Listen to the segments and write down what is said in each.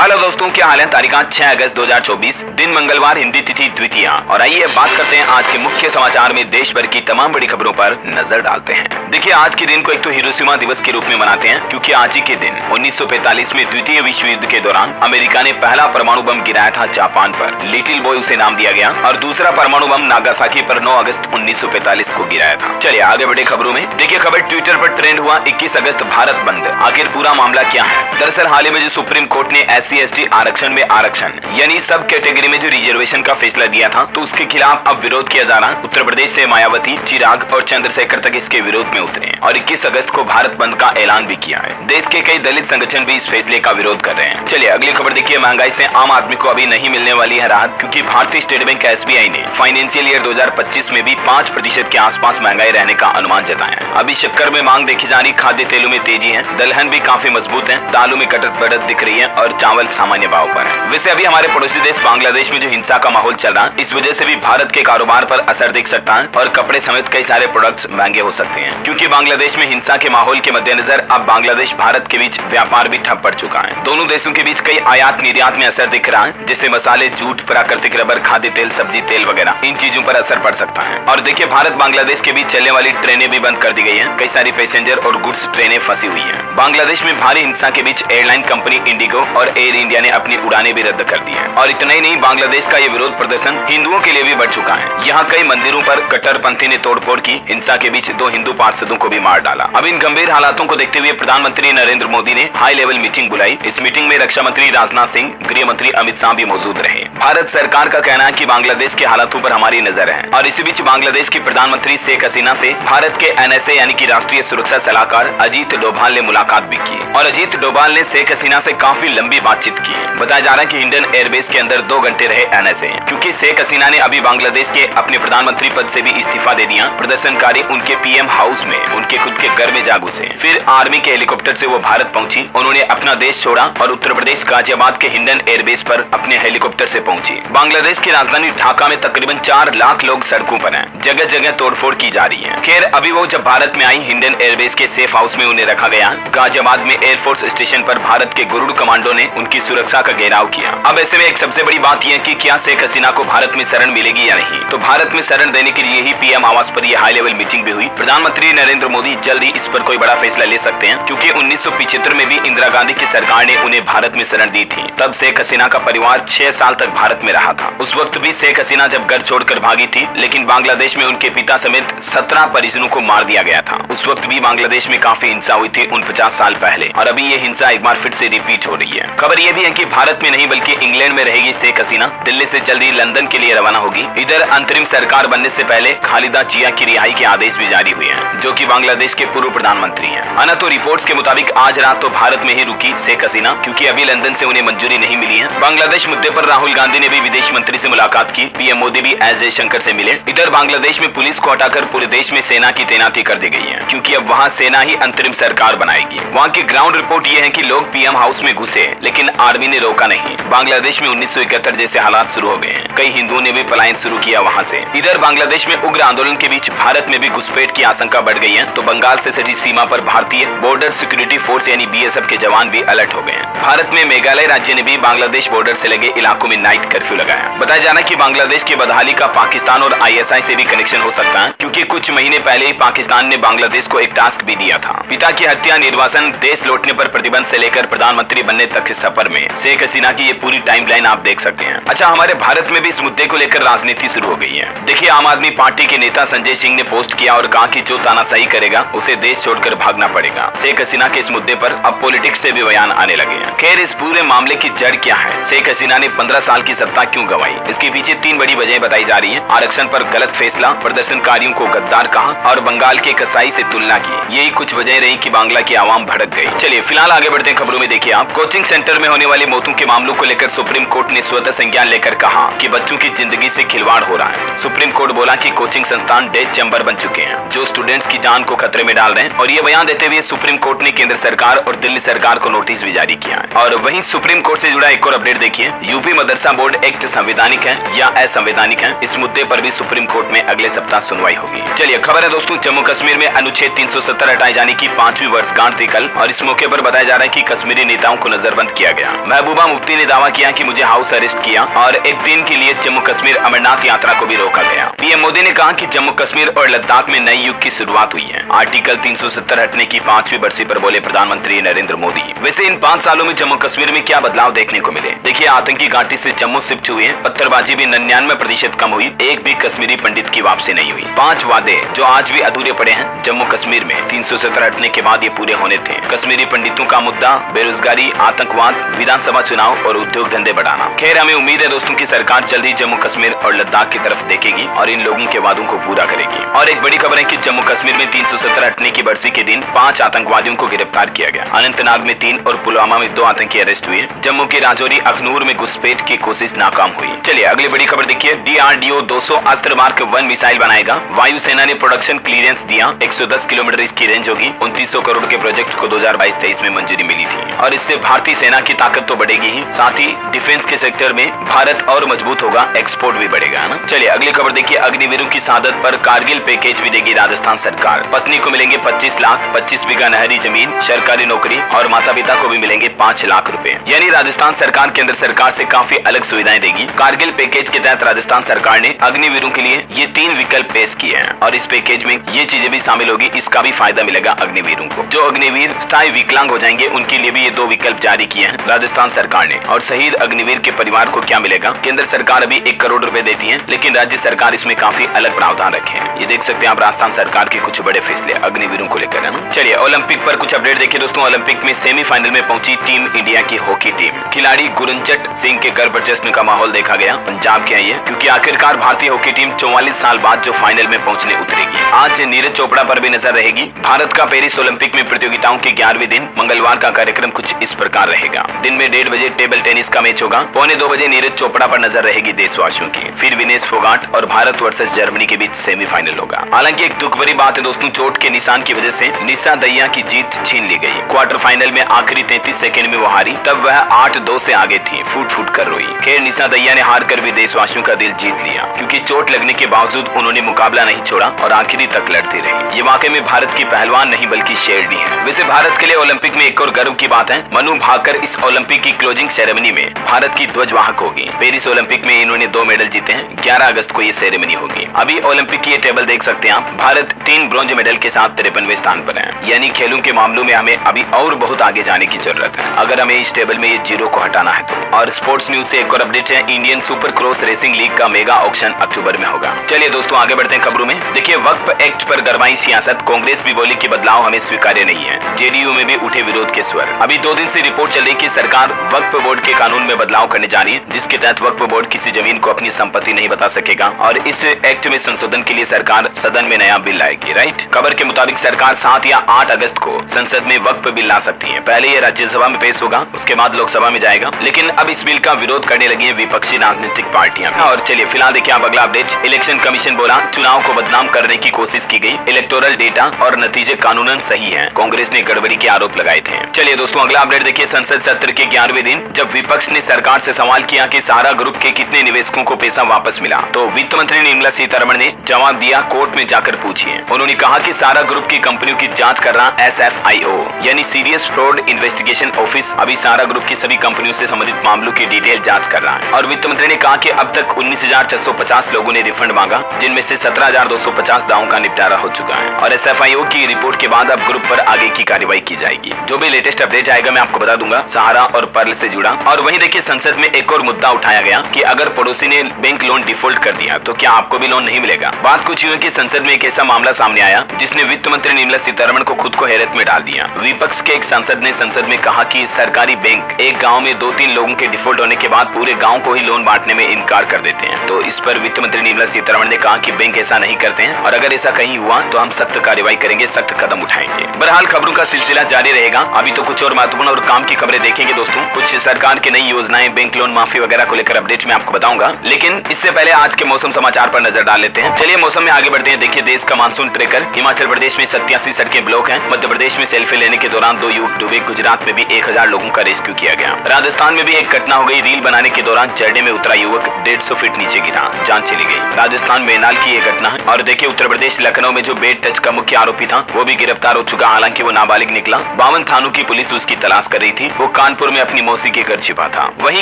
Hello दोस्तों, क्या हाल है। तारीख 6 अगस्त 2024, दिन मंगलवार, हिंदी तिथि द्वितीया। और आइए बात करते हैं आज के मुख्य समाचार में देश भर की तमाम बड़ी खबरों पर नजर डालते हैं। देखिए, आज के दिन को एक तो हिरोशिमा दिवस के रूप में मनाते हैं, क्योंकि आज ही के दिन 1945 में द्वितीय विश्व युद्ध के दौरान अमेरिका ने पहला परमाणु बम गिराया था जापान पर। लिटिल बॉय उसे नाम दिया गया। और दूसरा परमाणु बम नागासाकी पर 9 अगस्त 1945 को गिराया था। चलिए आगे बढ़े खबरों में। देखिए, खबर ट्विटर पर ट्रेंड हुआ, 21 अगस्त भारत बंद। आखिर पूरा मामला क्या है। दरअसल हाल ही में जो सुप्रीम कोर्ट ने SC/ST आरक्षण में आरक्षण यानी सब कैटेगरी में जो रिजर्वेशन का फैसला दिया था, तो उसके खिलाफ अब विरोध किया जा रहा। उत्तर प्रदेश से मायावती, चिराग और चंद्रशेखर तक इसके विरोध में उतरे और 21 अगस्त को भारत बंद का ऐलान भी किया है। देश के कई दलित संगठन भी इस फैसले का विरोध कर रहे हैं। चलिए अगली खबर देखिए। महंगाई से आम आदमी को अभी नहीं मिलने वाली है राहत, क्योंकि भारतीय स्टेट बैंक SBI ने फाइनेंशियल ईयर 2025 में भी 5% के आसपास महंगाई रहने का अनुमान जताया है। अभी शक्कर में मांग देखी जा रही, खाद्य तेलों में तेजी है, दलहन भी काफी मजबूत है, दालों में कटत बढ़त दिख रही है और चावल सामान्य भाव पर है। वैसे अभी हमारे पड़ोसी देश बांग्लादेश में जो हिंसा का माहौल चल रहा, इस वजह से भी भारत के कारोबार पर असर दिख सकता है और कपड़े समेत कई सारे प्रोडक्ट्स महंगे हो सकते हैं, क्योंकि बांग्लादेश में हिंसा के माहौल के मद्देनजर अब बांग्लादेश भारत के बीच व्यापार भी ठप पड़ चुका है। दोनों देशों के बीच कई आयात निर्यात में असर दिख रहा है, जैसे मसाले, जूट, प्राकृतिक रबर, खाद्य तेल, सब्जी तेल वगैरह, इन चीजों पर असर पड़ सकता है। और देखिए, भारत बांग्लादेश के बीच चलने वाली ट्रेनें भी बंद कर दी गई है। कई सारी पैसेंजर और गुड्स ट्रेनें फंसी हुई है। बांग्लादेश में भारी हिंसा के बीच एयरलाइन कंपनी इंडिगो और एयर इंडिया ने अपनी उड़ानें भी रद्द कर दी है। और इतना ही नहीं, बांग्लादेश का ये विरोध प्रदर्शन हिंदुओं के लिए भी बढ़ चुका है। यहाँ कई मंदिरों पर कट्टरपंथी ने तोड़फोड़ की। हिंसा के बीच 2 हिंदू पार्षदों को भी मार डाला। अब इन गंभीर हालातों को देखते हुए प्रधानमंत्री नरेंद्र मोदी ने हाई लेवल मीटिंग बुलाई। इस मीटिंग में रक्षा मंत्री राजनाथ सिंह, गृह मंत्री अमित शाह भी मौजूद रहे। भारत सरकार का कहना है कि बांग्लादेश के हालातों पर हमारी नजर है। और इसी बीच बांग्लादेश की प्रधानमंत्री शेख हसीना से भारत के NSA यानी कि राष्ट्रीय सुरक्षा सलाहकार अजीत डोभाल ने मुलाकात भी की। और अजीत डोभाल ने शेख हसीना से काफी लंबी बातचीत की। बताया जा रहा है कि इंडियन एयरबेस के अंदर 2 घंटे रहे NSA, क्योंकि शेख हसीना ने अभी बांग्लादेश के अपने प्रधानमंत्री पद से भी इस्तीफा दे दिया। प्रदर्शनकारी उनके PM हाउस में उनके खुद के घर में जा घुसे। फिर आर्मी के हेलीकॉप्टर से वो भारत पहुंची। उन्होंने अपना देश छोड़ा और उत्तर प्रदेश गाजियाबाद के हिंडन एयरबेस पर अपने हेलीकॉप्टर से पहुंची। बांग्लादेश की राजधानी ढाका में तकरीबन 4 लाख लोग सड़कों पर हैं। जगह जगह तोड़फोड़ की जा रही है। खैर, अभी वो जब भारत में आई, हिंडन एयरबेस के सेफ हाउस में उन्हें रखा गया। गाजियाबाद में एयरफोर्स स्टेशन पर भारत के गरुड़ कमांडो ने उनकी सुरक्षा का घेराव किया। अब ऐसे में एक सबसे बड़ी बात यह है कि क्या शेख हसीना को भारत में शरण मिलेगी या नहीं। तो भारत में शरण देने के लिए ही PM आवास पर यह हाई लेवल मीटिंग भी हुई। प्रधानमंत्री नरेंद्र मोदी जल्द ही इस पर कोई बड़ा फैसला ले सकते हैं, क्योंकि 1975 में भी इंदिरा गांधी की सरकार ने उन्हें भारत में शरण दी थी। तब शेख हसीना का परिवार 6 साल तक भारत में रहा था। उस वक्त भी शेख हसीना जब घर छोड़कर भागी थी, लेकिन बांग्लादेश में उनके पिता समेत 17 परिजनों को मार दिया गया था। उस वक्त भी बांग्लादेश में काफी हिंसा हुई थी 49 साल पहले। और अभी ये हिंसा एक बार फिर से रिपीट हो रही है। खबर यह भी है कि भारत में नहीं बल्कि इंग्लैंड में रहेगी शेख हसीना। दिल्ली से जल्दी लंदन के लिए रवाना होगी। इधर अंतरिम सरकार बनने से पहले खालिदा जिया की रिहाई के आदेश भी जारी हुए हैं, जो कि बांग्लादेश के पूर्व प्रधानमंत्री हैं। आना तो रिपोर्ट्स के मुताबिक आज रात तो भारत में ही रुकी शेख हसीना, क्योंकि अभी लंदन से उन्हें मंजूरी नहीं मिली है। बांग्लादेश मुद्दे पर राहुल गांधी ने भी विदेश मंत्री से मुलाकात की। PM मोदी भी एस जयशंकर से मिले। इधर बांग्लादेश में पुलिस को हटाकर पूरे देश में सेना की तैनाती कर दी गई है, क्योंकि अब वहाँ सेना ही अंतरिम सरकार बनाएगी। वहाँ की ग्राउंड रिपोर्ट ये है कि लोग PM हाउस में घुसे, लेकिन आर्मी ने रोका नहीं। बांग्लादेश में 1971 जैसे हालात शुरू हो गए हैं। कई हिंदुओं ने भी पलायन शुरू किया वहाँ से। इधर बांग्लादेश में उग्र आंदोलन के बीच भारत में भी घुसपैठ की आशंका बढ़ गई है, तो बंगाल से सटी सीमा पर भारतीय बॉर्डर सिक्योरिटी फोर्स यानी BSF के जवान भी अलर्ट हो गए हैं। भारत में मेघालय राज्य ने भी बांग्लादेश बॉर्डर से लगे इलाकों में नाइट कर्फ्यू लगाया। बताया जा रहा है कि बांग्लादेश की बदहाली का पाकिस्तान और ISI से भी कनेक्शन हो सकता है, क्योंकि कुछ महीने पहले ही पाकिस्तान ने बांग्लादेश को एक टास्क भी दिया था। पिता की हत्या, निर्वासन, देश लौटने पर प्रतिबंध से लेकर प्रधानमंत्री बनने तक के सफर में शेख हसीना की ये पूरी टाइमलाइन आप देख सकते हैं। अच्छा, हमारे भारत में भी इस मुद्दे को लेकर राजनीति शुरू हो गई है। देखिए, आम आदमी पार्टी के नेता संजय सिंह ने पोस्ट किया और कहा कि जो तानाशाही करेगा उसे देश छोड़कर भागना पड़ेगा। शेख हसीना के इस मुद्दे पर अब पॉलिटिक्स से भी बयान आने लगे हैं। खैर, इस पूरे मामले की जड़ क्या है, शेख हसीना ने 15 साल की सत्ता क्यों गंवाई, इसके पीछे 3 बड़ी वजह बताई जा रही है। आरक्षण पर गलत फैसला, प्रदर्शनकारियों को गद्दार कहा और बंगाल के कसाई से तुलना की। यही कुछ वजह रही कि बांग्ला की आवाम भड़क गई। चलिए फिलहाल आगे बढ़ते हैं खबरों में। देखिए, आप कोचिंग सेंटर में होने वाली मौतों के मामलों को लेकर सुप्रीम कोर्ट ने स्वतः संज्ञान लेकर कहा कि बच्चों की जिंदगी से खिलवाड़ हो रहा है। सुप्रीम कोर्ट बोला कि कोचिंग संस्थान डेथ चैम्बर बन चुके हैं, जो स्टूडेंट्स की जान को खतरे में डाल रहे हैं। और ये बयान देते हुए सुप्रीम कोर्ट ने केंद्र सरकार और दिल्ली सरकार को नोटिस भी जारी किया है। और वहीं सुप्रीम कोर्ट से जुड़ा एक और अपडेट देखिए। यूपी मदरसा बोर्ड एक्ट संवैधानिक है या असंवैधानिक है, इस मुद्दे पर भी सुप्रीम कोर्ट में अगले सप्ताह सुनवाई होगी। चलिए खबर है दोस्तों, जम्मू कश्मीर में अनुच्छेद 370 हटाए जाने की 5वीं वर्षगांठ थी कल। और इस मौके पर बताया जा रहा है कि कश्मीरी नेताओं को नजरबंद किया गया। महबूबा मुफ्ती ने दावा किया कि मुझे हाउस अरेस्ट किया और एक दिन के लिए जम्मू कश्मीर अमरनाथ यात्रा को भी रोका गया। पीएम मोदी ने कहा कि जम्मू कश्मीर और लद्दाख में नए युग की शुरुआत हुई है। आर्टिकल 370 हटने की 5वीं बरसी पर बोले प्रधानमंत्री नरेंद्र मोदी। वैसे इन 5 सालों में जम्मू कश्मीर में क्या बदलाव देखने को मिले? देखिए, आतंकी घाटी से जम्मू शिफ्ट हुए, पत्थरबाजी भी 99% कम हुई, एक भी कश्मीरी पंडित की वापसी नहीं हुई। 5 वादे जो आज भी अधूरे पड़े हैं जम्मू कश्मीर में 370 हटने के बाद ये पूरे होने थे। कश्मीरी पंडितों का मुद्दा, बेरोजगारी, आतंकवाद, विधानसभा चुनाव और उद्योग धंधे बढ़ाना। खैर, हमें उम्मीद है दोस्तों की सरकार जल्दी जम्मू कश्मीर और लद्दाख की तरफ देखेगी और इन लोगों के वादों को पूरा करेगी। और एक बड़ी खबर है कि जम्मू कश्मीर में 370 हटने की बरसी के दिन 5 आतंकवादियों को गिरफ्तार किया गया। अनंतनाग में 3 और पुलवामा में 2 आतंकी अरेस्ट हुए। जम्मू के राजौरी अखनूर में घुसपैठ की कोशिश नाकाम हुई। चलिए अगली बड़ी खबर देखिए। DRDO 200 अस्त्र मार्क 1 मिसाइल बनाएगा। वायुसेना ने प्रोडक्शन क्लियरेंस दिया। 110 किलोमीटर इसकी रेंज होगी। 2900 करोड़ के प्रोजेक्ट को 2022-23 में मंजूरी मिली थी और इससे भारतीय सेना की ताकत तो बढ़ेगी ही, साथ ही डिफेंस के सेक्टर में भारत और मजबूत होगा, एक्सपोर्ट भी बढ़ेगा ना। चलिए अगली खबर देखिए। अग्निवीरों की शहादत पर कारगिल पैकेज भी देगी राजस्थान सरकार। पत्नी को मिलेंगे 25 लाख, 25 बीघा नहरी जमीन, सरकारी नौकरी और माता पिता को भी मिलेंगे 5 लाख रुपए। यानी राजस्थान सरकार केंद्र सरकार से काफी अलग सुविधाएं देगी। कारगिल पैकेज के तहत राजस्थान सरकार ने अग्निवीरों के लिए ये 3 विकल्प पेश किए हैं और इस पैकेज में ये चीजें भी शामिल होगी। इसका भी फायदा मिलेगा अग्निवीरों को। जो अग्निवीर स्थायी विकलांग हो जाएंगे उनके लिए भी ये 2 विकल्प जारी किए हैं राजस्थान सरकार ने। और शहीद अग्निवीर के परिवार को क्या मिलेगा? केंद्र सरकार अभी 1 करोड़ रुपए देती है, लेकिन राज्य सरकार इसमें काफी अलग प्रावधान रखे हैं। ये देख सकते हैं आप राजस्थान सरकार के कुछ बड़े फैसले अग्निवीरों को लेकर, है ना। चलिए ओलंपिक पर कुछ अपडेट देखिए दोस्तों। ओलंपिक में सेमीफाइनल में पहुंची टीम इंडिया की हॉकी टीम। खिलाड़ी गुरंचट सिंह के घर पर जश्न का माहौल देखा गया। पंजाब के आई है क्योंकि आखिरकार भारतीय हॉकी टीम 44 साल बाद जो फाइनल में पहुंचने उतरेगी। आज नीरज चोपड़ा पर भी नजर रहेगी। भारत का पेरिस ओलंपिक में प्रतियोगिताओं के 11वें दिन मंगलवार का कार्यक्रम कुछ इस प्रकार रहेगा। दिन में 1:30 बजे टेबल टेनिस का मैच होगा। 2:45 बजे नीरज चोपड़ा पर नजर रहेगी देशवासियों की। फिर विनेश फोगाट और भारत वर्सेस जर्मनी के बीच सेमीफाइनल होगा। हालांकि एक दुख भरी बात है दोस्तों, चोट के निशान की वजह से निशा दहिया की जीत छीन ली गई। क्वार्टर फाइनल में आखिरी 33 सेकंड में वो हारी, तब वह 8-2 से आगे थी, फूट फूट कर रोई। खैर, निशा दहिया ने हार कर भी देशवासियों का दिल जीत लिया क्योंकि चोट लगने के बावजूद उन्होंने मुकाबला नहीं छोड़ा और आखिरी तक लड़ती रही। ये वाकई में भारत की पहलवान नहीं बल्कि शेरनी है। वैसे भारत के लिए ओलंपिक में एक और गर्व की बात है, मनु भाकर इस ओलंपिक की क्लोजिंग सेरेमनी में भारत की ध्वजवाहक होगी। पेरिस ओलंपिक में इन्होंने 2 मेडल जीते हैं। 11 अगस्त को ये सेरेमनी होगी। अभी ओलंपिक की ये टेबल देख सकते हैं आप। भारत 3 ब्रॉन्ज मेडल के साथ 53वें स्थान पर है। यानी खेलों के मामलों में हमें अभी और बहुत आगे जाने की जरूरत है अगर हमें इस टेबल में ये 0 को हटाना है तो। और स्पोर्ट्स न्यूज से एक और अपडेट है, Indian super cross racing league का मेगा ऑक्शन अक्टूबर में होगा। चलिए दोस्तों आगे बढ़ते हैं खबरों में। देखिए, वक्फ एक्ट पर गरमाई सियासत। कांग्रेस भी बोली कि बदलाव हमें स्वीकार्य नहीं है। जेडीयू में भी उठे विरोध के स्वर। अभी 2 दिन से रिपोर्ट चल रही कि सरकार वक्फ बोर्ड के कानून में बदलाव करने जा रही है, जिसके तहत वक्फ बोर्ड किसी जमीन को अपनी संपत्ति नहीं बता सकेगा और इस एक्ट में संशोधन के लिए सरकार सदन में नया बिल लाएगी। राइट, खबर के मुताबिक सरकार 7 या 8 अगस्त को संसद में वक्फ बिल ला सकती है। पहले ये राज्यसभा में पेश होगा, उसके बाद लोकसभा में जाएगा। लेकिन अब इस बिल का विरोध करने लगी है विपक्षी राजनीतिक पार्टियां। और चलिए फिलहाल देखिए आप अगला अपडेट। इलेक्शन कमीशन बोला चुनाव को बदनाम करने की कोशिश की गई। इलेक्टोरल डेटा और नतीजे कानूनन सही है। कांग्रेस ने गड़बड़ी के आरोप लगाए थे। चलिए दोस्तों अगला अपडेट देखिए। संसद सत्र के 11वें दिन जब विपक्ष ने सरकार से सवाल किया कि सहारा ग्रुप के कितने निवेशकों को पैसा वापस मिला, तो वित्त मंत्री निर्मला सीतारमण ने जवाब दिया, कोर्ट में जाकर पूछिए। उन्होंने कहा कि सहारा ग्रुप की कंपनियों की जांच कर रहा SFIO यानी सीरियस फ्रॉड इन्वेस्टिगेशन ऑफिस अभी सहारा ग्रुप की सभी कंपनियों से संबंधित मामलों की डिटेल जांच कर रहा है। और वित्त मंत्री ने कहा कि अब तक 19,650 लोगों ने रिफंड मांगा, जिनमें से 17,250 दावों का निपटारा हो चुका है। और SFIO की रिपोर्ट के बाद अब ग्रुप पर आगे की कार्रवाई की जाएगी। जो भी लेटेस्ट अपडेट आएगा मैं आपको बता दूंगा सहारा और पर्ल से जुड़ा। और वहीं देखिए संसद में एक और मुद्दा उठाया गया कि अगर पड़ोसी ने बैंक लोन डिफॉल्ट कर दिया तो क्या आपको भी लोन नहीं मिलेगा। बात कुछ यूं है कि संसद में एक ऐसा मामला सामने आया जिसने वित्त मंत्री निर्मला सीतारमण को खुद को हैरत में डाल दिया। विपक्ष के एक सांसद ने संसद में कहा कि सरकारी बैंक एक गाँव में 2-3 लोगों के डिफॉल्ट होने के बाद पूरे गाँव को ही लोन बांटने में इनकार कर देते हैं। तो इस पर वित्त मंत्री निर्मला सीतारमण ने कहा कि बैंक ऐसा नहीं करते हैं और अगर ऐसा कहीं हुआ तो हम सख्त कार्रवाई करेंगे, सख्त कदम उठाएंगे। बहरहाल खबरों का सिलसिला जारी रहेगा। अभी तो कुछ और महत्वपूर्ण और काम की खबरें देखेंगे दोस्तों। कुछ सरकार की नई योजनाएं, बैंक लोन माफी वगैरह को लेकर अपडेट में आपको बताऊंगा, लेकिन इससे पहले आज के मौसम समाचार पर नजर डाल लेते हैं। चलिए मौसम में आगे बढ़ते हैं। देखिए देश का मानसून ट्रेकर। हिमाचल प्रदेश में 87 सड़कें ब्लॉक हैं। मध्य प्रदेश में सेल्फी लेने के दौरान 2 युवक डूबे। गुजरात में भी 1000 लोगों का रेस्क्यू किया गया। राजस्थान में भी एक घटना हो गई। रील बनाने के दौरान झरने में उतरा युवक 150 फीट नीचे गिरा, जान चली गई। राजस्थान मेनाल की ये घटना है। और देखिए उत्तर प्रदेश लखनऊ में जो बेड टच का मुख्य आरोपी था वो भी गिरफ्तार हो चुका, हालांकि वो नाबालिग निकला। 52 थानों की पुलिस उसकी तलाश कर रही थी। वो कार कानपुर में अपनी मौसी के घर छिपा था। वहीं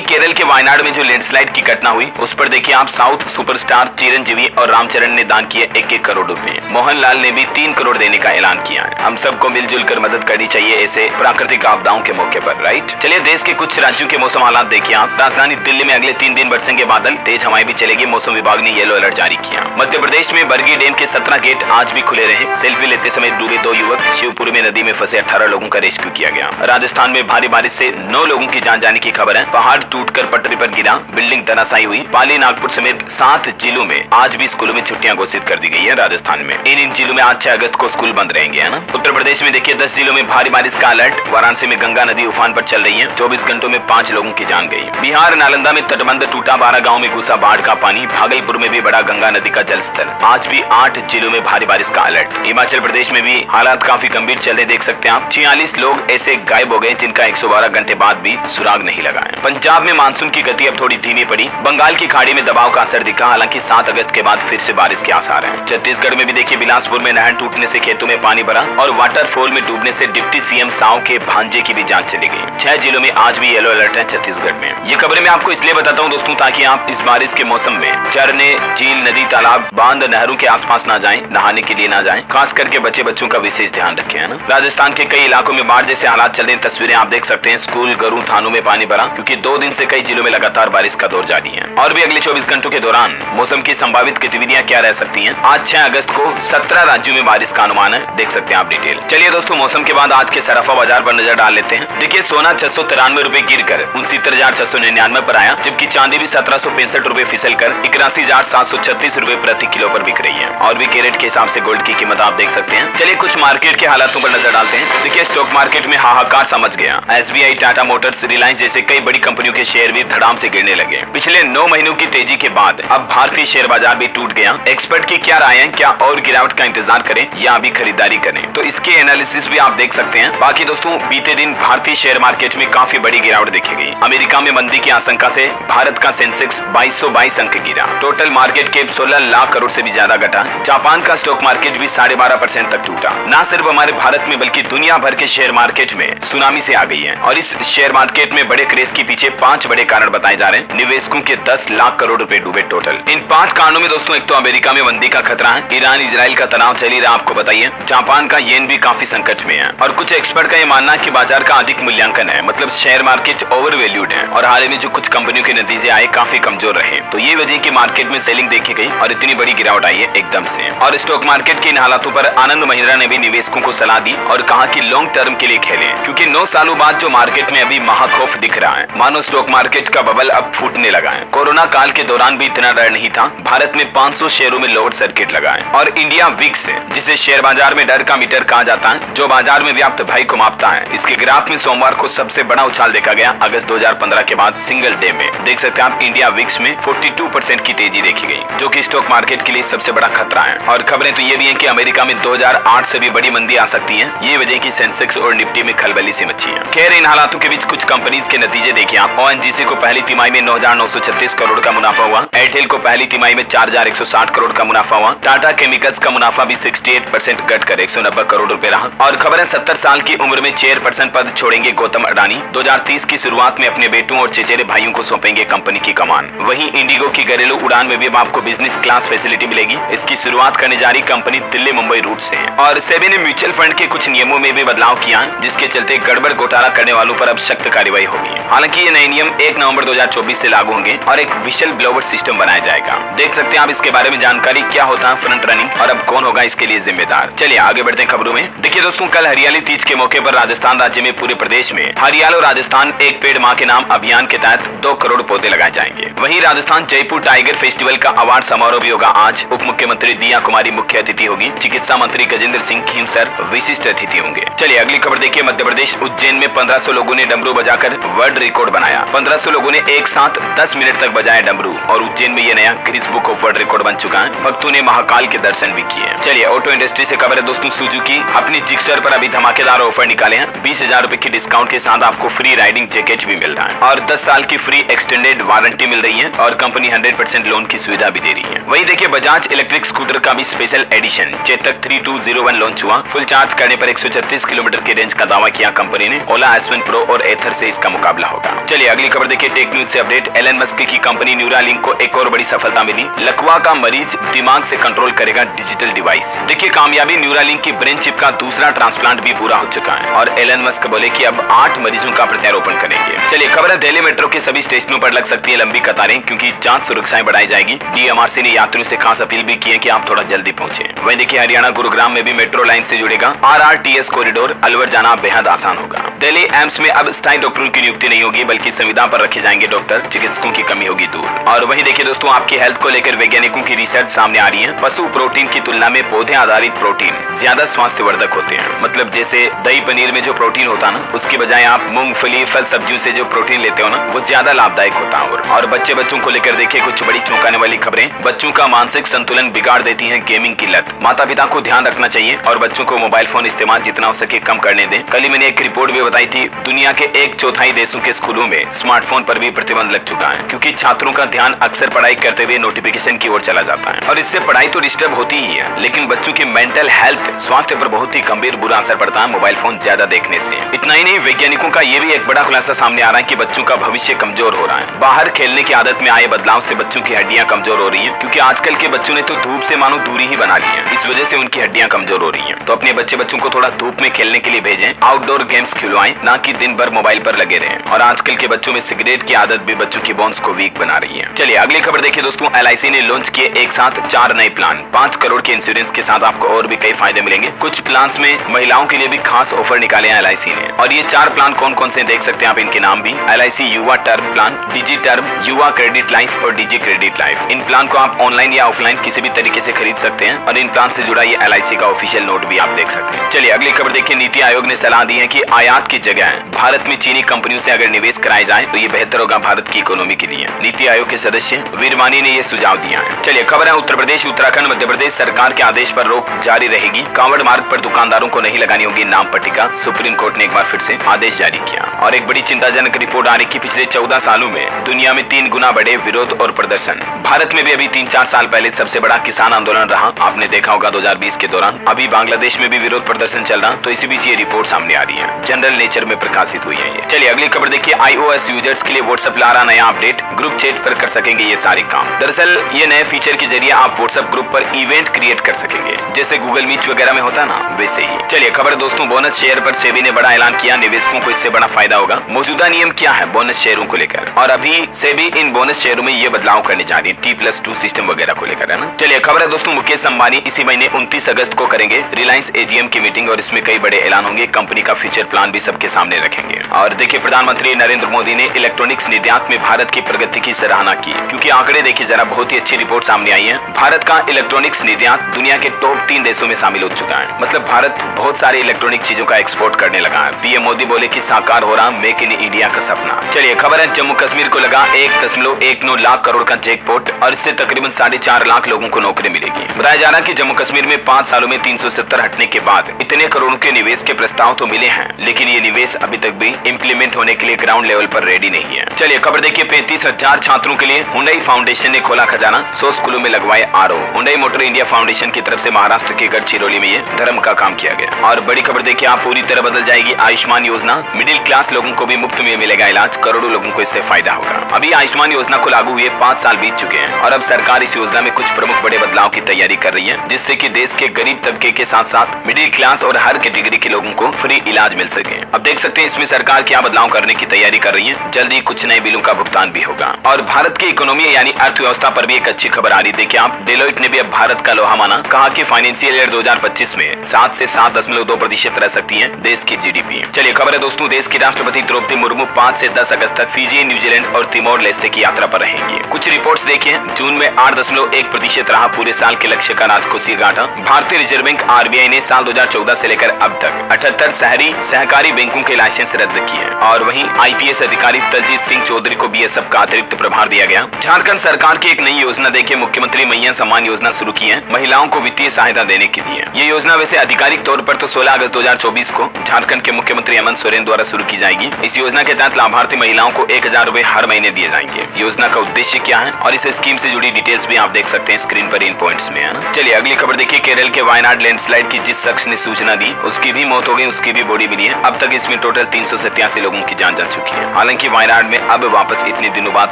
केरल के वायनाड में जो लैंडस्लाइड की घटना हुई उस पर देखिए आप, साउथ सुपरस्टार चिरंजीवी और रामचरण ने दान किए 1-1 करोड़ रुपए। मोहनलाल ने भी 3 करोड़ देने का ऐलान किया है। हम सबको मिलजुल कर मदद करनी चाहिए ऐसे प्राकृतिक आपदाओं के मौके पर, राइट। चलिए देश के कुछ राज्यों के मौसम हालात देखिए आप। राजधानी दिल्ली में अगले 3 दिन बरसेंगे बादल, तेज हवाएं भी चलेगी। मौसम विभाग ने येलो अलर्ट जारी किया। मध्य प्रदेश में बरगी डैम के 17 गेट आज भी खुले रहे। सेल्फी लेते समय डूबे 2 युवक। शिवपुरी में नदी में फंसे 18 लोगों का रेस्क्यू किया गया। राजस्थान में भारी बारिश से 9 लोगों की जान जाने की खबर है। पहाड़ टूटकर पटरी पर गिरा, बिल्डिंग धराशायी हुई। पाली, नागपुर समेत 7 जिलों में आज भी स्कूलों में छुट्टियां घोषित कर दी गई है। राजस्थान में इन जिलों में आज 6 अगस्त को स्कूल बंद रहेंगे, है ना। उत्तर प्रदेश में देखिए 10 जिलों में भारी बारिश का अलर्ट। वाराणसी में गंगा नदी उफान पर चल रही है। 24 घंटों में 5 लोगों की जान गई। बिहार नालंदा में तटबंध टूटा, 12 गाँव में घुसा बाढ़ का पानी। भागलपुर में भी बढ़ा गंगा नदी का जलस्तर। आज भी 8 जिलों में भारी बारिश का अलर्ट। हिमाचल प्रदेश में भी हालात काफी गंभीर चल रहे, देख सकते हैं आप। 46 लोग ऐसे गायब हो गए जिनका 112 घंटे बाद भी सुराग नहीं लगा है। पंजाब में मानसून की गति अब थोड़ी धीमी पड़ी। बंगाल की खाड़ी में दबाव का असर दिखा, हालांकि 7 अगस्त के बाद फिर से बारिश के आसार हैं। छत्तीसगढ़ में भी देखिए बिलासपुर में नहर टूटने से खेतों में पानी भरा और वाटरफॉल में डूबने से डिप्टी सीएम साव के भांजे की भी जान चली गई। 6 जिलों में आज भी येलो अलर्ट है छत्तीसगढ़ में। ये खबरें मैं आपको इसलिए बताता हूँ दोस्तों, ताकि आप इस बारिश के मौसम में झरने, झील, नदी, तालाब, बांध, नहरों के आसपास ना जाएं, नहाने के लिए ना जाएं। खास करके बच्चों का विशेष ध्यान रखें, है ना। राजस्थान के कई इलाकों में बाढ़ जैसे हालात चल रहे हैं। तस्वीरें आप देख सकते हैं। स्कूल, घरों, थानों में पानी भरा, क्योंकि 2 दिन से कई जिलों में लगातार बारिश का दौर जारी है। और भी अगले 24 घंटों के दौरान मौसम की संभावित गतिविधियां क्या रह सकती हैं। आज 6 अगस्त को 17 राज्यों में बारिश का अनुमान है, देख सकते हैं आप डिटेल। चलिए दोस्तों, मौसम के बाद आज के सराफा बाजार पर नजर डाल लेते हैं। देखिए सोना 693 रुपए गिर कर 69,699 पर आया, जबकि चांदी भी 1765 रुपए फिसल कर 81,736 रुपए प्रति किलो पर बिक रही है। और भी कैरेट के हिसाब से गोल्ड की कीमत आप देख सकते हैं। चलिए कुछ मार्केट के हालातों पर नजर डालते हैं। देखिए स्टॉक मार्केट में हाहाकार समझ गया। एसबीआई, टाटा मोटर्स, रिलायंस जैसे कई बड़ी कंपनियों के शेयर भी धड़ाम से गिरने लगे। पिछले 9 महीनों की तेजी के बाद अब भारतीय शेयर बाजार भी टूट गया। एक्सपर्ट की क्या राय है, क्या और गिरावट का इंतजार करें या अभी खरीदारी करें, तो इसके एनालिसिस भी आप देख सकते हैं। बाकी दोस्तों, बीते दिन भारतीय शेयर मार्केट में काफी बड़ी गिरावट देखी गई। अमेरिका में मंदी की आशंका से भारत का सेंसेक्स 2222 अंक गिरा। Total market cap 16 lakh crore से भी ज्यादा घटा। जापान का स्टॉक मार्केट भी 12.5% तक टूटा। न सिर्फ हमारे भारत में बल्कि दुनिया भर के शेयर मार्केट में सुनामी से आ गई है। और इस शेयर मार्केट में बड़े क्रेज के पीछे 5 बड़े कारण बताए जा रहे हैं। निवेशकों के 10 लाख करोड़ रुपए डूबे टोटल। इन 5 कारणों में दोस्तों, एक तो अमेरिका में मंदी का खतरा है, ईरान इजराइल का तनाव चल ही रहा आपको बताइए, जापान का येन भी काफी संकट में है, और कुछ एक्सपर्ट का ये मानना है कि बाजार का अधिक मूल्यांकन है, मतलब शेयर मार्केट ओवर वैल्यूड है। और हाल ही में जो कुछ कंपनियों के नतीजे आए काफी कमजोर रहे, तो ये वजह की मार्केट में सेलिंग देखी गई और इतनी बड़ी गिरावट आई है एकदम से। और स्टॉक मार्केट के इन हालातों पर आनंद महिंद्रा ने भी निवेशकों को सलाह दी और कहा कि लॉन्ग टर्म के लिए खेलें, क्योंकि 9 सालों बाद जो मार्केट में अभी महाखौफ दिख रहा है, मानो स्टॉक मार्केट का बबल अब फूटने लगा है। कोरोना काल के दौरान भी इतना डर नहीं था। भारत में 500 शेयरों में लोअर सर्किट लगा है। और इंडिया विक्स है, जिसे शेयर बाजार में डर का मीटर कहा जाता है, जो बाजार में व्याप्त भय को मापता है, इसके ग्राफ में सोमवार को सबसे बड़ा उछाल देखा गया अगस्त 2015 के बाद सिंगल डे में। देख सकते हैं आप, इंडिया विक्स में 42% की तेजी देखी गई, जो कि स्टॉक मार्केट के लिए सबसे बड़ा खतरा है। और खबरें तो ये भी हैं कि अमेरिका में 2008 से भी बड़ी मंदी आ सकती है। ये वजह की सेंसेक्स और निफ्टी में खलबली सी मची है। खैर, इन हालातों के बीच कुछ कंपनीज के नतीजे देखिए आप। ओएनजीसी को पहली तिमाही में 9,936 करोड़ का मुनाफा हुआ। एयरटेल को पहली तिमाही में 4,160 करोड़ का मुनाफा हुआ। टाटा केमिकल्स का मुनाफा भी 68% घटकर 190 करोड़ रुपए रहा। और खबर है 70 साल की उम्र में चेयरपर्सन पद छोड़ेंगे गौतम अडानी। 2030 की शुरुआत में अपने बेटों और चचेरे भाइयों को सौंपेंगे कंपनी की कमान। वहीं इंडिगो की घरेलू उड़ान में भी आपको बिजनेस क्लास फैसिलिटी मिलेगी। इसकी शुरुआत करने जा रही कंपनी दिल्ली मुंबई रूट से है। और सेबी ने म्यूचुअल फंड के कुछ नियमों में भी बदलाव किया, जिसके चलते गड़बड़ घोटाला करने वालों पर अब सख्त कार्रवाई होगी। हालांकि ये नए नियम 1 नवंबर 2024 से लागू होंगे और एक विशल ब्लोवर सिस्टम बनाया जाएगा। देख सकते हैं आप इसके बारे में जानकारी, क्या होता है फ्रंट रनिंग और अब कौन होगा इसके लिए जिम्मेदार। चलिए आगे बढ़ते हैं खबरों में। देखिए दोस्तों, कल हरियाली तीज के मौके पर राजस्थान राज्य में पूरे प्रदेश में हरियालो राजस्थान एक पेड़ मां के नाम अभियान के तहत 2 करोड़ पौधे लगाए जाएंगे। वहीं राजस्थान जयपुर टाइगर फेस्टिवल का अवार्ड समारोह भी होगा आज। उप मुख्यमंत्री दिया कुमारी मुख्य अतिथि होगी। चिकित्सा मंत्री गजेंद्र सिंह खीमसर विशिष्ट अतिथि होंगे। चलिए अगली खबर देखिए। मध्य प्रदेश उज्जैन में 1500 लोगों ने डमरू बजाकर वर्ल्ड रिकॉर्ड बनाया। 1500 लोगों ने एक साथ 10 मिनट तक बजाया डमरू और उज्जैन में ये नया Guinness book of world record बन चुका है। भक्तों ने महाकाल के दर्शन भी किए। चलिए ऑटो इंडस्ट्री से खबर है दोस्तों। सुजुकी अपनी जिक्सर पर अभी धमाकेदार ऑफर निकाले हैं। 20,000 रुपए की डिस्काउंट के साथ आपको फ्री राइडिंग जैकेट भी मिल रहा है और 10 साल की फ्री एक्सटेंडेड वारंटी मिल रही है और कंपनी 100% लोन की सुविधा भी दे रही है। वहीं देखिए बजाज इलेक्ट्रिक स्कूटर का भी स्पेशल एडिशन चेतक 3201 लॉन्च हुआ। फुल चार्ज करने पर 136 किलोमीटर की रेंज का दावा किया कंपनी ने। ओला S1 प्रो और एथर से इसका मुकाबला होगा। चलिए अगली खबर देखिए टेक न्यूज से अपडेट। एलन मस्क की कंपनी न्यूरालिंक को एक और बड़ी सफलता मिली। लकवा का मरीज दिमाग से कंट्रोल करेगा डिजिटल डिवाइस। देखिए कामयाबी, न्यूरालिंक की ब्रेन चिप का दूसरा ट्रांसप्लांट भी पूरा हो चुका है और एलन मस्क बोले कि अब 8 मरीजों का प्रत्यारोपण करेंगे। चलिए खबर है दिल्ली मेट्रो के सभी स्टेशनों पर लग सकती है लंबी कतारें, क्योंकि जांच सुरक्षाएं बढ़ाई जाएगी। डीएमआरसी ने यात्रियों से खास अपील भी की है कि आप थोड़ा जल्दी पहुंचे। वहीं देखिए हरियाणा गुरुग्राम में भी मेट्रो लाइन से जुड़ेगा आरआरटीएस कॉरिडोर, अलवर जाना बेहद आसान होगा। दिल्ली एम्स में अब स्थायी डॉक्टरों की नियुक्ति नहीं होगी, बल्कि संविदा पर रखे जाएंगे डॉक्टर, चिकित्सकों की कमी होगी दूर। और वहीं देखिए दोस्तों आपकी हेल्थ को लेकर वैज्ञानिकों की रिसर्च सामने आ रही है। पशु प्रोटीन की तुलना में पौधे आधारित प्रोटीन ज्यादा स्वास्थ्यवर्धक होते हैं। मतलब जैसे दही पनीर में जो प्रोटीन होता है ना, उसकी बजाय आप मूंगफली फल सब्जियों से जो प्रोटीन लेते हो ना, वो ज्यादा लाभदायक होता है। और बच्चों को लेकर देखिए कुछ बड़ी चौंकाने वाली खबरें। बच्चों का मानसिक संतुलन बिगाड़ देती है गेमिंग की लत। माता पिता को ध्यान रखना चाहिए और बच्चों को मोबाइल फोन इस्तेमाल जितना हो सके कम करने दें। कल ही मैंने एक रिपोर्ट भी बताई थी, दुनिया के 1/4 देशों के स्कूलों में स्मार्टफोन पर भी प्रतिबंध लग चुका है, क्योंकि छात्रों का ध्यान अक्सर पढ़ाई करते हुए नोटिफिकेशन की ओर चला जाता है और इससे पढ़ाई तो डिस्टर्ब होती ही है, लेकिन बच्चों की मेंटल हेल्थ स्वास्थ्य पर बहुत ही गंभीर बुरा असर पड़ता है मोबाइल फोन ज्यादा देखने से। इतना ही नहीं, वैज्ञानिकों का ये भी एक बड़ा खुलासा सामने आ रहा है कि बच्चों का भविष्य कमजोर हो रहा है। बाहर खेलने की आदत में आए बदलाव से बच्चों की हड्डियां कमजोर हो रही हैं, क्योंकि आजकल के बच्चों ने तो धूप से मानो दूरी ही बना ली है। इस वजह से उनकी हड्डियां कमजोर हो रही हैं। तो अपने बच्चों को थोड़ा धूप में खेलने के लिए भेजें, आउटडोर गेम्स खिलवाएं, ना कि दिन भर मोबाइल पर लगे रहें। और आजकल के बच्चों में सिगरेट की आदत भी बच्चों की बोन्स को वीक बना रही है। चलिए अगली खबर देखिए दोस्तों। एलआईसी ने लॉन्च किए एक साथ 4 नए प्लान। 5 करोड़ के इंश्योरेंस के साथ आपको और भी कई फायदे मिलेंगे। कुछ प्लान में महिलाओं के लिए भी खास ऑफर निकाले हैं एलआईसी ने। और ये 4 प्लान कौन कौन से देख सकते हैं आप इनके नाम भी। एलआईसी युवा टर्म प्लान, डिजी टर्म, युवा क्रेडिट लाइफ और डिजी क्रेडिट लाइफ। इन प्लान को आप ऑनलाइन या ऑफलाइन किसी भी तरीके से खरीद सकते हैं और इन प्लान से जुड़ा ये एलआईसी का ऑफिशियल नोट भी आप देख सकते हैं। चलिए अगली खबर देखिए। नीति आयोग ने सलाह दी है कि आयात की जगह भारत में चीनी कंपनियों से अगर निवेश कराया जाए तो ये बेहतर होगा भारत की इकोनॉमी के लिए। नीति आयोग के सदस्य वीरवानी ने ये सुझाव दिया है। चलिए खबर है उत्तर प्रदेश, उत्तराखंड, मध्य प्रदेश सरकार के आदेश पर रोक जारी रहेगी। कांवड़ मार्ग पर दुकानदारों को नहीं लगानी होगी नाम पट्टिका। सुप्रीम कोर्ट ने एक बार फिर से आदेश जारी किया। और एक बड़ी चिंताजनक रिपोर्ट आ रही कि पिछले 14 सालों में दुनिया में 3 गुना बढ़े विरोध और प्रदर्शन। भारत में भी अभी 3-4 साल पहले सबसे बड़ा किसान आंदोलन रहा, आपने देखा होगा 2020 के दौरान। अभी बांग्लादेश में भी विरोध प्रदर्शन चल रहा, तो इसी बीच ये रिपोर्ट सामने आ रही है। जनरल नेचर में प्रकाशित हुई है ये। चलिए अगली खबर देखिए। iOS यूजर्स के लिए व्हाट्सएप ला रहा नया अपडेट। ग्रुप चैट पर कर सकेंगे ये सारे काम। दरअसल ये नए फीचर के जरिए आप व्हाट्सएप ग्रुप पर इवेंट क्रिएट कर सकेंगे, जैसे गूगल मीट वगैरह में होता है ना, वैसे ही। चलिए खबर दोस्तों, बोनस शेयर पर सेबी ने बड़ा ऐलान किया। निवेशकों को इससे बड़ा फायदा होगा। मौजूदा नियम क्या है बोनस शेयरों को लेकर, और अभी सेबी इन बोनस शेयरों में ये बदलाव करने जा रही है T+2 सिस्टम वगैरह को लेकर, है ना। चलिए खबर है दोस्तों, मुकेश अंबानी इसी महीने 29 अगस्त को करेंगे रिलायंस एजीएम की मीटिंग और इसमें कई बड़े ऐलान होंगे। कंपनी का फ्यूचर प्लान भी सबके सामने रखेंगे। और देखिए प्रधानमंत्री नरेंद्र मोदी ने इलेक्ट्रॉनिक्स निर्यात में भारत की प्रगति की सराहना की, क्योंकि आंकड़े देखिए जरा, बहुत ही अच्छी रिपोर्ट सामने आई है। भारत का इलेक्ट्रॉनिक्स निर्यात दुनिया के टॉप 3 देशों में शामिल हो चुका है। मतलब भारत बहुत सारी इलेक्ट्रॉनिक चीजों का एक्सपोर्ट करने लगा है। पीएम मोदी बोले कि साकार हो रहा मेक इन इंडिया का सपना। चलिए खबर है, जम्मू कश्मीर को लगा 1.19 लाख करोड़ का जैकपॉट और इससे तकरीबन 4.5 लाख लोगों को नौकरी मिलेगी। बताया जा रहा है कि जम्मू कश्मीर में 5 सालों में 370 हटने के बाद इतने करोड़ों के निवेश के प्रस्ताव तो मिले हैं, लेकिन ये निवेश अभी तक भी इंप्लीमेंट होने के लिए ग्राउंड लेवल पर रेडी नहीं है। चलिए खबर देखिए। 35,000 छात्रों के लिए हुंडई फाउंडेशन ने खोला खजाना। 100 स्कूलों में लगवाए RO. Hyundai motor India foundation की तरफ से महाराष्ट्र के गढ़चिरौली में ये धर्म का काम किया गया। और बड़ी खबर देखिए, आप पूरी तरह बदल जाएगी आयुष्मान योजना। मिडिल क्लास लोगों को भी मुफ्त में मिलेगा इलाज। करोड़ों लोगों को इससे फायदा होगा। अभी आयुष्मान योजना को लागू हुए 5 साल बीत चुके हैं और अब सरकार इस योजना में कुछ प्रमुख बड़े बदलाव की तैयारी कर रही है, जिससे कि देश के गरीब तबके के साथ साथ मिडिल क्लास और हर कैटेगरी के लोगों को फ्री इलाज मिल सके। अब देख सकते हैं इसमें सरकार क्या बदलाव करने की तैयारी कर रही है। जल्दी कुछ नए बिलों का भुगतान भी होगा। और भारत की इकोनॉमी यानी अर्थव्यवस्था पर भी एक अच्छी खबर आ रही। देखिए आप, डेलोइट ने भी अब भारत का लोहा माना। कहा कि फाइनेंशियल ईयर 2025 में 7 से 7.2% रह सकती है देश की जीडीपी। चलिए खबर है दोस्तों, देश की राष्ट्रपति द्रौपदी मुर्मू 5 से 10 अगस्त तक फिजी, न्यूजीलैंड और तिमोर लेस्ते की यात्रा पर रहेंगी। कुछ रिपोर्ट्स देखिए, जून में 8.1% रहा पूरे साल के लक्ष्य का राजकोषीय घाटा। भारतीय रिजर्व बैंक आरबीआई ने साल 2014 से लेकर अब तक 78 शहरी सहकारी बैंकों के लाइसेंस रद्द किए। और वहीं आईपीएस अधिकारी तलजीत सिंह चौधरी को बीएसएफ का अतिरिक्त प्रभार दिया गया। झारखंड सरकार की एक नई योजना देखिए, मुख्यमंत्री मैया सम्मान योजना शुरू की है महिलाओं को वित्तीय सहायता देने के लिए। ये योजना वैसे आधिकारिक तौर पर तो 16 अगस्त 2024 को झारखंड के मुख्यमंत्री हेमंत सोरेन द्वारा शुरू की जाएगी। इस योजना के तहत लाभार्थी महिलाओं को 1,000 रुपए हर महीने दिए जाएंगे। योजना का उद्देश्य क्या है और इसे स्कीम से जुड़ी डिटेल्स भी आप देख सकते हैं स्क्रीन पर इन पॉइंट्स में, है ना। चलिए अगली खबर देखिए, केरल के वायनाड लैंडस्लाइड की जिस शख्स ने सूचना दी उसकी भी मौत हो गई, उसकी भी बॉडी मिली है। अब तक इसमें टोटल 387 लोगों की जान जा चुकी है। हालांकि वायनाड में अब वापस इतने दिनों बाद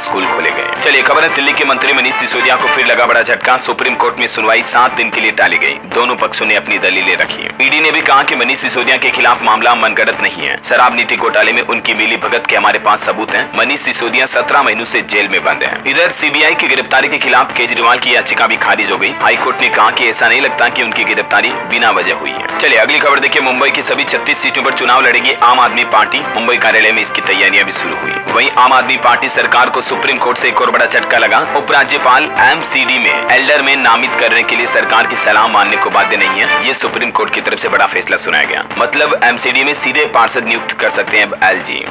स्कूल खोले गए। चलिए खबर है, दिल्ली के मंत्री मनीष सिसोदिया को फिर लगा बड़ा झटका। सुप्रीम कोर्ट में सुनवाई 7 दिन के लिए टाली गई। दोनों पक्षों ने अपनी दलीलें रखी। ईडी ने भी कहा कि मनीष सिसोदिया के खिलाफ मामला मनगढ़ंत नहीं है। शराब नीति घोटाले में उनकी मिली भगत के हमारे पास सबूत है। मनीष सिसोदिया 17 महीनों से जेल में बंद है। इधर सीबीआई की गिरफ्तारी के खिलाफ केजरीवाल की याचिका भी खारिज हो गई। हाईकोर्ट ने कहा कि ऐसा नहीं लगता कि उनकी गिरफ्तारी बिना वजह हुई है। चलिए अगली खबर देखिए, मुंबई की सभी 36 सीटों पर चुनाव लड़ेगी आम आदमी पार्टी। मुंबई कार्यालय में इसकी तैयारियां भी शुरू हुई। वहीं आम आदमी पार्टी सरकार को सुप्रीम कोर्ट से एक और बड़ा झटका लगा। उपराज्यपाल एमसीडी में एल्डरमैन नामित करने के लिए सरकार की सलाह मानने को बाध्य नहीं है। ये सुप्रीम कोर्ट की तरफ से बड़ा फैसला सुनाया गया। मतलब एमसीडी में सीधे पार्षद नियुक्त कर सकते हैं अब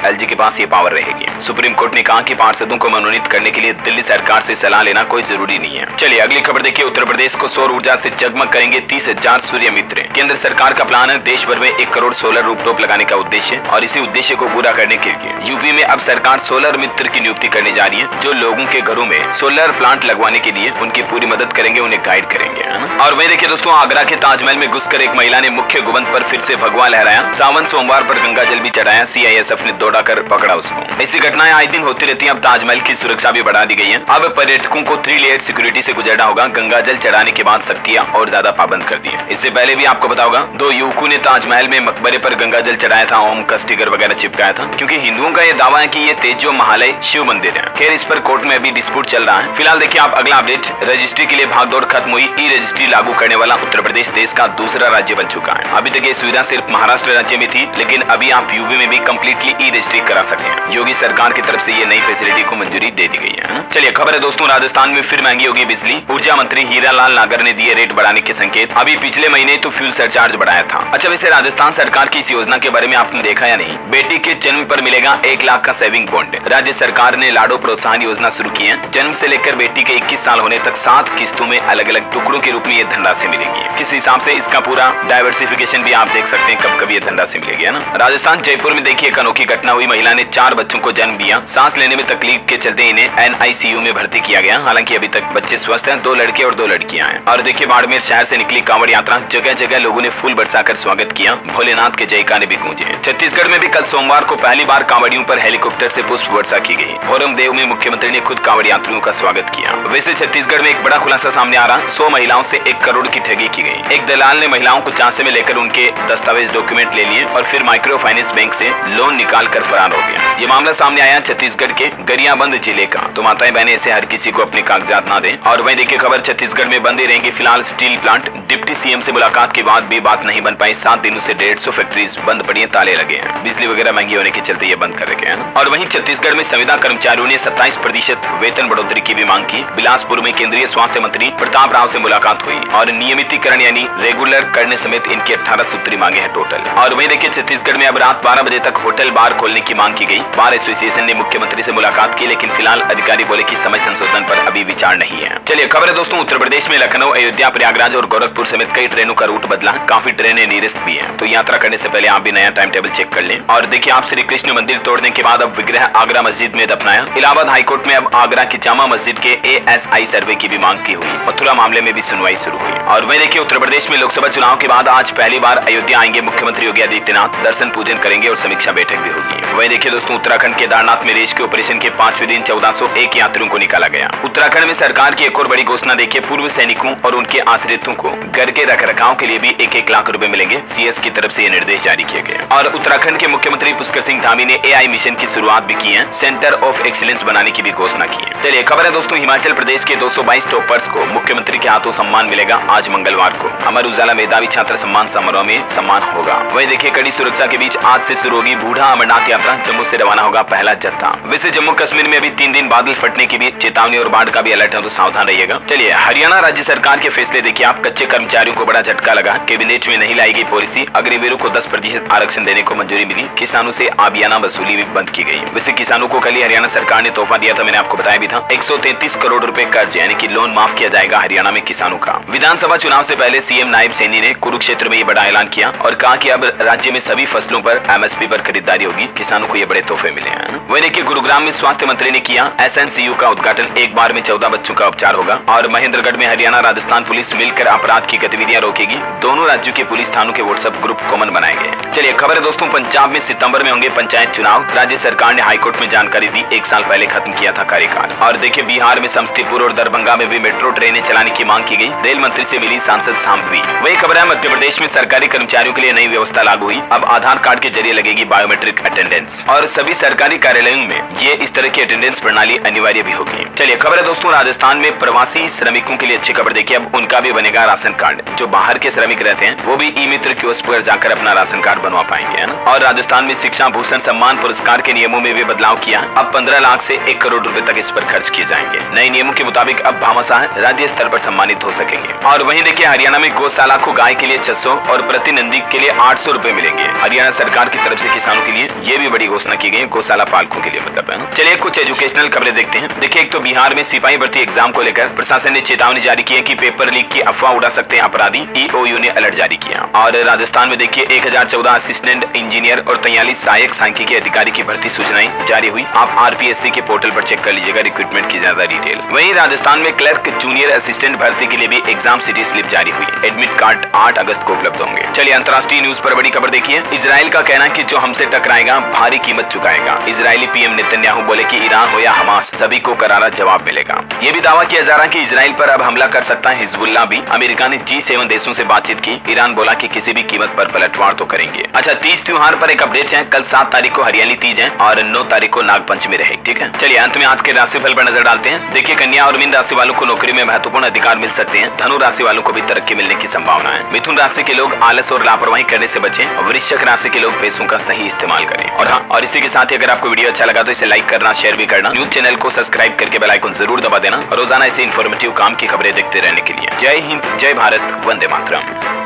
एलजी के पास ये पावर रहेगी। सुप्रीम कोर्ट ने कहा कि पार्षदों को मनोनीत करने के लिए दिल्ली सरकार से सलाह लेना कोई जरूरी नहीं है। चलिए अगली खबर देखिए, उत्तर प्रदेश को सौर ऊर्जा से जगमग करेंगे 30,000 सूर्य मित्र। केंद्र सरकार का प्लान है देश भर में 1 करोड़ सोलर रूफटॉप लगाने का उद्देश्य, और इसी उद्देश्य को पूरा करने के लिए यूपी में अब सरकार सोलर मित्र की नियुक्ति करने जा रही है, जो लोगों के घरों में सोलर प्लांट लगवाने के लिए उनकी पूरी मदद करेंगे, उन्हें गाइड करेंगे। और वही देखिए दोस्तों, आगरा के ताजमहल में घुसकर एक महिला ने मुख्य गुंबद पर फिर से भगवा लहराया। सावन सोमवार पर गंगा जल भी चढ़ाया। सीआईएसएफ ने दौड़ा कर पकड़ा उसको। ऐसी घटनाएं आए दिन होती रहती है। अब ताजमहल की सुरक्षा भी बढ़ा दी गई है। अब पर्यटकों को 3 लेयर सिक्योरिटी से गुजरना होगा। गंगा जल चढ़ाने के बाद सख्तियां और ज्यादा पाबंद कर दी है। इससे पहले भी आपको पता होगा 2 युवकों ने ताजमहल में मकबरे पर गंगा जल चढ़ाया था, ओम का स्टिकर वगैरह चिपकाया था, क्योंकि हिंदुओं का यह दावा है कि ये तेजो महालय शिव मंदिर है। खैर इस पर कोर्ट में अभी डिस्प्यूट चल रहा है। फिलहाल देखिए आप अगला अपडेट, रजिस्ट्री के लिए भागदौड़ खत्म हुई। ई रजिस्ट्री लागू करने वाला उत्तर प्रदेश देश का दूसरा राज्य बन चुका है। अभी तक ये सुविधा सिर्फ महाराष्ट्र राज्य में थी, लेकिन अभी आप यूपी में भी कंप्लीटली ई रजिस्ट्री करा सकते हैं। योगी सरकार की तरफ से ये नई फैसिलिटी को मंजूरी दे दी गई है। चलिए खबर है दोस्तों, राजस्थान में फिर महंगी होगी बिजली। ऊर्जा मंत्री हीरालाल नागर ने दिए रेट बढ़ाने के संकेत। अभी पिछले महीने तो फ्यूल सरचार्ज बढ़ाया था। अच्छा वैसे राजस्थान सरकार की इस योजना के बारे में आपने देखा या नहीं? बेटी के जन्म पर मिलेगा 1 लाख का सेविंग बॉन्ड। राज्य सरकार ने लाडो प्रोत्साहन योजना शुरू की है। जन्म से लेकर बेटी के 21 साल होने तक 7 किस्तों में अलग अलग टुकड़ों के रूप में ये धनराशि मिलेगी। किस हिसाब से इसका पूरा डाइवर्सिफिकेशन भी आप देख सकते हैं, कब कब ये धनराशि मिलेगी, है ना। राजस्थान जयपुर में देखिए एक अनोखी घटना हुई। महिला ने 4 बच्चों को जन्म दिया। सांस लेने में तकलीफ के चलते इन्हें एनआईसीयू में भर्ती किया गया। हालांकि अभी तक बच्चे स्वस्थ हैं। 2 लड़के और 2 लड़कियां हैं। और देखिए बाड़मेर शहर से निकली कांवड़ यात्रा। जगह जगह लोगों ने फूल बरसाकर स्वागत किया। भोलेनाथ के जयकारे भी गूंजे। छत्तीसगढ़ में भी कल सोमवार को पहली बार कांवड़ियों पर हेलीकॉप्टर से पुष्प वर्षा की गई। भोरम देव में मुख्यमंत्री ने खुद कांवड़ यात्रियों का स्वागत किया। वैसे छत्तीसगढ़ में एक बड़ा खुलासा सामने आ रहा। 100 महिलाओं से 1 करोड़ की ठगी की गई। एक दलाल ने महिलाओं को झांसे में लेकर उनके दस्तावेज डॉक्यूमेंट ले लिए और फिर माइक्रो फाइनेंस बैंक से लोन निकाल कर फरार हो गया। ये मामला सामने आया छत्तीसगढ़ के गरियाबंद जिले का। तो माताएं बहनें ऐसे हर किसी को अपने कागजात ना दें। और वहीं देखिए खबर, छत्तीसगढ़ में बंदी रहेंगी फिलहाल स्टील प्लांट। डिप्टी सीएम से मुलाकात के बाद भी बात नहीं बन पाई। 7 दिनों से 150 फैक्ट्रीज बंद पड़ी हैं, ताले लगे हैं। बिजली वगैरह महंगी होने के चलते ये बंद कर रखे हैं। और वहीं छत्तीसगढ़ में संविदा कर्मचारियों ने 27% वेतन बढ़ोतरी की भी मांग की। बिलासपुर में केंद्रीय स्वास्थ्य मंत्री प्रताप राव से मुलाकात हुई और नियमितीकरण यानी रेगुलर करने समेत इनकी 18 सूत्री मांगे हैं टोटल। और वहीं देखिए छत्तीसगढ़ में अब रात 12 बजे तक होटल बार खोलने की मांग की गई। बार एसोसिएशन ने मुख्यमंत्री से मुलाकात की, लेकिन फिलहाल अधिकारी बोले कि समय संशोधन पर अभी विचार नहीं है। चलिए खबर है दोस्तों, उत्तर प्रदेश में लखनऊ, अयोध्या, प्रयागराज और गोरखपुर समेत कई ट्रेनों का रूट बदला। काफी ट्रेनें निरस्त भी हैं, तो यात्रा करने से पहले आप भी नया टाइम टेबल चेक कर लें। और देखिए आप श्री कृष्ण मंदिर तोड़ने के बाद अब विग्रह आगरा मस्जिद में दफनाया। इलाहाबाद हाईकोर्ट में अब आगरा की जामा मस्जिद के ASI सर्वे की भी मांग की हुई। मथुरा मामले में भी सुनवाई शुरू हुई। और वहीं देखिए उत्तर प्रदेश में लोकसभा चुनाव के बाद आज पहली बार अयोध्या आएंगे मुख्यमंत्री योगी आदित्यनाथ। दर्शन पूजन करेंगे और समीक्षा बैठक भी होगी। वहीं देखिए दोस्तों, उत्तराखंड केदारनाथ में रेस्क्यू ऑपरेशन के 5वें दिन 1401 यात्रियों को निकाला गया। उत्तराखंड में सरकार की एक और बड़ी घोषणा देखिए, पूर्व सैनिकों और उनके आश्रितों को घर के रखरखाव के लिए भी 1-1 लाख रुपए मिलेंगे। CS की तरफ से ये निर्देश जारी किए गए। और उत्तराखंड के मुख्यमंत्री पुष्कर सिंह धामी ने AI मिशन की शुरुआत भी की है। सेंटर ऑफ एक्सीलेंस बनाने की भी घोषणा की है। चलिए खबर है दोस्तों, हिमाचल प्रदेश के 222 टॉपर्स को मुख्यमंत्री के हाथों सम्मान मिलेगा आज मंगलवार को। अमर उजाला मेधावी छात्र सम्मान समारोह में सम्मान होगा। वहीं देखिए कड़ी सुरक्षा के बीच आज से शुरू होगी बूढ़ा अमरनाथ यात्रा। जम्मू से रवाना होगा पहला जत्था। वैसे जम्मू कश्मीर में अभी 3 दिन बादल फटने की भी चेतावनी और बाढ़ का भी अलर्ट है, तो सावधान रहिएगा। चलिए हरियाणा राज्य सरकार के फैसले देखिए आप। कच्चे कर्मचारियों को बड़ा झटका लगा। कैबिनेट में नहीं लाई गई पॉलिसी। अग्निवीरों को 10% आरक्षण देने को मंजूरी मिली। किसानों से आबियाना वसूली भी बंद की गई। वैसे किसानों को कल ही हरियाणा सरकार ने तोहफा दिया था, मैंने आपको बताया भी था। 133 करोड़ रुपए कर्ज यानी कि लोन माफ किया जाएगा हरियाणा में किसानों का। विधानसभा चुनाव से पहले सीएम नायब सैनी ने कुरुक्षेत्र में ये बड़ा ऐलान किया और कहा कि अब राज्य में सभी फसलों पर MSP पर खरीदारी होगी। किसानों को ये बड़े तोहफे मिले हैं। वहीं देखिए गुरुग्राम में स्वास्थ्य मंत्री ने किया SNCU का उद्घाटन। एक बार में 14 बच्चों का उपचार होगा। और महेंद्रगढ़ में हरियाणा राजस्थान पुलिस मिलकर अपराध की गतिविधियां रोकेगी। दोनों राज्यों के पुलिस थानों के व्हाट्सएप ग्रुप कॉमन बनाएंगे। चलिए खबर है दोस्तों, पंजाब में सितंबर में होंगे पंचायत चुनाव। राज्य सरकार ने हाईकोर्ट में जानकारी दी, 1 साल पहले खत्म किया था कार्यकाल। और देखिए बिहार में समस्तीपुर और दरभंगा में भी मेट्रो ट्रेनें चलाने की मांग की गई। रेल मंत्री से मिली सांसद सांघवी। वही खबर है मध्य प्रदेश में सरकारी कर्मचारियों के लिए नई व्यवस्था लागू हुई। अब आधार कार्ड के जरिए लगेगी बायोमेट्रिक अटेंडेंस और सभी सरकारी कार्यालयों में ये इस तरह की अटेंडेंस प्रणाली अनिवार्य भी होगी। चलिए खबर है दोस्तों, राजस्थान में प्रवासी श्रमिकों के लिए अच्छी खबर। देखिए अब उनका भी बनेगा राशन कार्ड। जो बाहर के श्रमिक रहते हैं वो भी ई मित्र कियोस्क पर जाकर अपना राशन कार्ड बनवा पाएंगे, है ना। और राजस्थान में शिक्षा भूषण सम्मान पुरस्कार के नियमों में भी बदलाव किया। अब 15 लाख से 1 करोड़ रुपए तक इस पर खर्च किए जाएंगे। नए नियमों के मुताबिक अब भामाशाह राज्य स्तर पर सम्मानित हो सकेंगे। और वहीं देखिए हरियाणा में गौशाला को गाय के लिए 600 और प्रति नंदी के लिए 800 रुपए मिलेंगे। हरियाणा सरकार की तरफ से किसानों के लिए ये भी बड़ी घोषणा की गई, गौशाला पालकों के लिए मतलब, है ना। चलिए कुछ एजुकेशनल खबरें देखते हैं। देखिए एक तो बिहार में सिपाही भर्ती एग्जाम को लेकर प्रशासन ने चेतावनी जारी की है कि पेपर लीक की अफवाह उड़ा सकते हैं अपराधी। ईओयू ने अलर्ट जारी किया। और राजस्थान में देखिए 1014 असिस्टेंट इंजीनियर और 43 सहायक सांख्यिकी अधिकारी की भर्ती सूचनाएं जारी हुई। आप आरपीएससी के पोर्टल पर चेक कर लीजिएगा रिक्रूटमेंट की ज्यादा डिटेल। वहीं राजस्थान में क्लर्क जूनियर असिस्टेंट भर्ती के लिए भी एग्जाम सिटी स्लिप जारी हुई। एडमिट कार्ड 8 अगस्त को उपलब्ध होंगे। चलिए अंतर्राष्ट्रीय न्यूज पर बड़ी खबर देखिए। इजराइल का कहना है कि जो हमसे टकराएगा भारी कीमत चुकाएगा। इजरायली पीएम नेतन्याहू बोले कि ईरान हो या हमास सभी को करारा जवाब मिलेगा। ये भी दावा किया जा रहा है कि इजराइल पर अब हमला कर सकता है हिजबुल्लाह भी। अमेरिका ने G7 देशों से बातचीत की। ईरान बोला कि किसी भी कीमत पर पलटवार तो करेंगे। अच्छा तीज त्योहार पर एक अपडेट है। कल 7 तारीख को हरियाली तीज है और 9 तारीख को नाग पंचमी रहेगी। ठीक है चलिए अंत में आज के राशिफल पर नजर डालते हैं। देखिए कन्या और मीन राशि वालों को नौकरी में महत्वपूर्ण अधिकार मिल सकते हैं। धनु राशि वालों को भी तरक्की मिलने की संभावना है। मिथुन राशि के लोग आलस और लापरवाही करने से बचें। वृश्चिक राशि के लोग पैसों का सही इस्तेमाल करें। और हाँ, और इसी के साथ ही अगर आपको वीडियो अच्छा लगा तो इसे लाइक करना, शेयर भी करना, न्यूज चैनल को सब्सक्राइब करके बेल आइकन जरूर दबा देना। रोजाना ऐसे इन्फॉर्मेटिव काम की खबरें देखते रहने के लिए। जय हिंद, जय भारत, वंदे मातरम।